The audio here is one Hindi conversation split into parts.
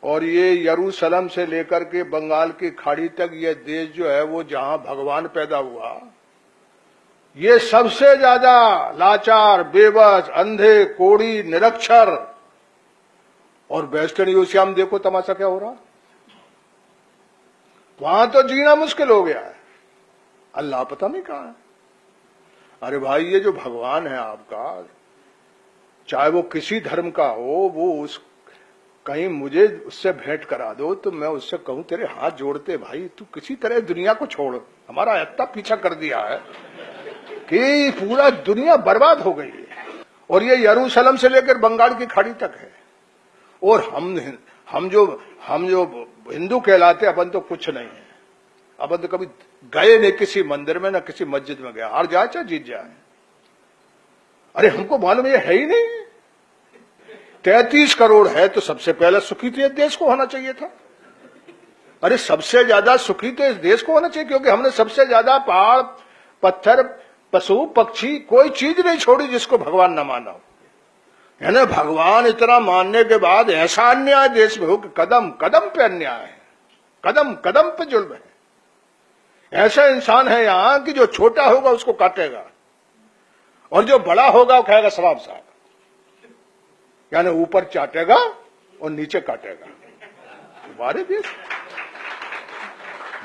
और ये यरूशलेम से लेकर के बंगाल की खाड़ी तक ये देश जो है वो जहां भगवान पैदा हुआ, ये सबसे ज्यादा लाचार, बेबस, अंधे, कोढ़ी, निरक्षर। और वेस्टर्न यूरोप में देखो तमाशा क्या हो रहा, वहां तो जीना मुश्किल हो गया है। अल्लाह पता नहीं कहां है। अरे भाई, ये जो भगवान है आपका, चाहे वो किसी धर्म का हो, वो उस कहीं मुझे उससे भेंट करा दो तो मैं उससे कहूं तेरे हाथ जोड़ते भाई, तू किसी तरह दुनिया को छोड़। हमारा इतना पीछा कर दिया है कि पूरा दुनिया बर्बाद हो गई है। और ये यरूशलेम से लेकर बंगाल की खाड़ी तक है। और हम जो हिंदू कहलाते, अपन तो कुछ नहीं है। अपन तो कभी गए नहीं किसी मंदिर में, ना किसी मस्जिद में गया, हार जाए चाहे जीत जाए। अरे हमको मालूम ये है ही नहीं। 33 करोड़ है तो सबसे पहले सुखी तो देश को होना चाहिए था। अरे सबसे ज्यादा सुखी तो इस देश को होना चाहिए, क्योंकि हमने सबसे ज्यादा पहाड़, पत्थर, पशु, पक्षी, कोई चीज नहीं छोड़ी जिसको भगवान न माना हो। है ना, भगवान इतना मानने के बाद ऐसा अन्याय देश में हो कि कदम कदम पे अन्याय है, कदम कदम पे जुल्म है। ऐसा इंसान है यहां कि जो छोटा होगा उसको काटेगा और जो बड़ा होगा वो कहेगा सवाब साहब, यानी ऊपर चाटेगा और नीचे काटेगा। बारे देश,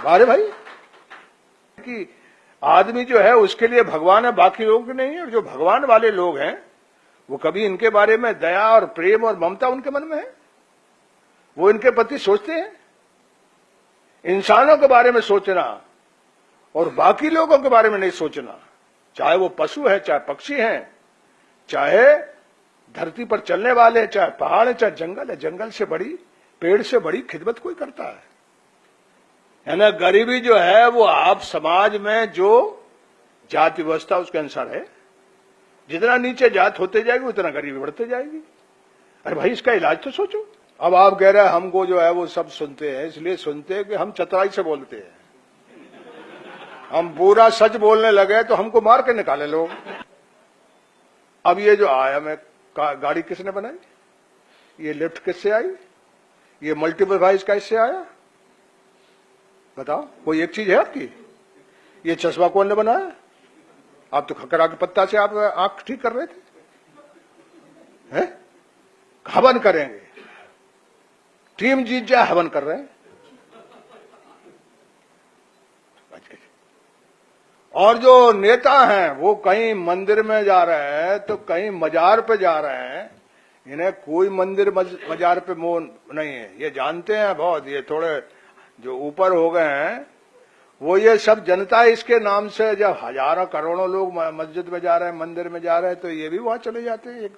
बारे भाई कि आदमी जो है उसके लिए भगवान है, बाकी लोग नहीं है। और जो भगवान वाले लोग हैं वो कभी इनके बारे में दया और प्रेम और ममता उनके मन में है, वो इनके प्रति सोचते हैं। इंसानों के बारे में सोचना और बाकी लोगों के बारे में नहीं सोचना, चाहे वो पशु है, चाहे पक्षी हैं, चाहे धरती पर चलने वाले, चाहे पहाड़ है, चाहे जंगल है। जंगल से बड़ी, पेड़ से बड़ी खिदमत कोई करता है ना। गरीबी जो है वो आप समाज में जो जाति व्यवस्था उसके अनुसार है। जितना नीचे जात होते जाएगी उतना गरीबी बढ़ते जाएगी। अरे भाई, इसका इलाज तो सोचो। अब आप कह रहे हैं हमको जो है वो सब सुनते हैं, इसलिए सुनते हैं कि हम चतुराई से बोलते हैं। हम पूरा सच बोलने लगे तो हमको मार के निकाले लोग। अब ये जो आया मैं गाड़ी किसने बनाई, ये लिफ्ट किससे आई, ये मल्टीपल वॉइस कैसे आया, बताओ। कोई एक चीज है आपकी। ये चश्मा कौन ने बनाया, आप तो खकरा के पत्ता से आप आंख ठीक कर रहे थे, हैं? हवन करेंगे, टीम जीत जाए, हवन कर रहे हैं। और जो नेता हैं वो कहीं मंदिर में जा रहे हैं तो कहीं मजार पे जा रहे हैं। इन्हें कोई मंदिर मजार पे मोह नहीं है, ये जानते हैं बहुत। ये थोड़े जो ऊपर हो गए हैं वो ये सब जनता इसके नाम से, जब हजारों करोड़ों लोग मस्जिद में जा रहे हैं, मंदिर में जा रहे हैं, तो ये भी वहां चले जाते हैं।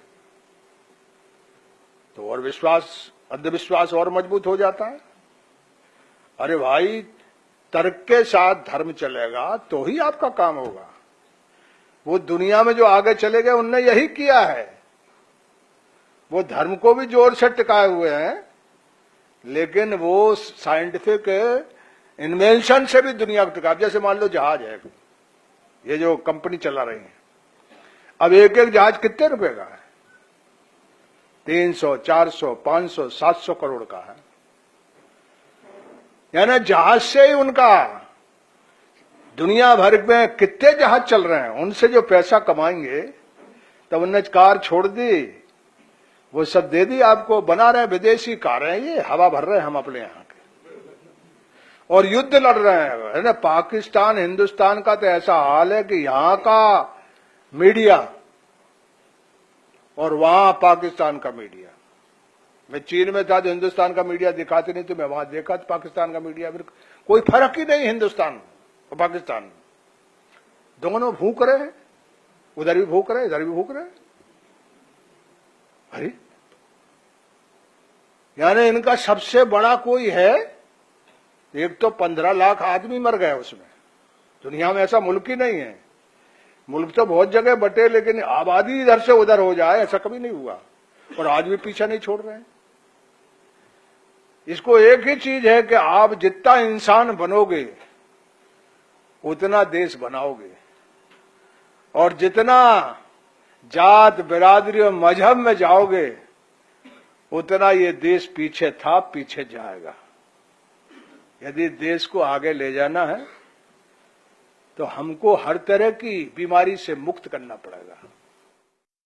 तो और विश्वास, अंधविश्वास और मजबूत हो जाता है। अरे भाई, तर्क के साथ धर्म चलेगा तो ही आपका काम होगा। वो दुनिया में जो आगे चले गए उनने यही किया है। वो धर्म को भी जोर से टिकाए हुए हैं, लेकिन वो साइंटिफिक इन्वेंशन से भी दुनिया को टिका। जैसे मान लो जहाज है, ये जो कंपनी चला रही है, अब एक एक जहाज कितने रुपए का है, 300, 400, 500, 700 करोड़ का है। यानी जहाज से ही उनका दुनिया भर में कितने जहाज चल रहे हैं, उनसे जो पैसा कमाएंगे, तब उन्होंने कार छोड़ दी, वो सब दे दी आपको। बना रहे विदेशी कारें, ये हवा भर रहे हैं हम अपने यहाँ के, और युद्ध लड़ रहे हैं, है ना। पाकिस्तान हिंदुस्तान का तो ऐसा हाल है कि यहाँ का मीडिया और वहां पाकिस्तान का मीडिया। मैं चीन में था तो हिंदुस्तान का मीडिया दिखाते नहीं, तो मैं वहां देखा तो पाकिस्तान का मीडिया, फिर कोई फर्क ही नहीं हिंदुस्तान और पाकिस्तान। दोनों भूख रहे हैं, उधर भी भूख रहे, इधर भी भूख रहे। अरे यानी इनका सबसे बड़ा कोई है, एक तो 15 लाख आदमी मर गए उसमें। दुनिया में ऐसा मुल्क ही नहीं है। मुल्क तो बहुत जगह बटे, लेकिन आबादी इधर से उधर हो जाए ऐसा कभी नहीं हुआ, और आज भी पीछा नहीं छोड़ रहे हैं। इसको एक ही चीज है कि आप जितना इंसान बनोगे उतना देश बनाओगे, और जितना जात, बिरादरी और मजहब में जाओगे उतना ये देश पीछे था, पीछे जाएगा। यदि देश को आगे ले जाना है तो हमको हर तरह की बीमारी से मुक्त करना पड़ेगा।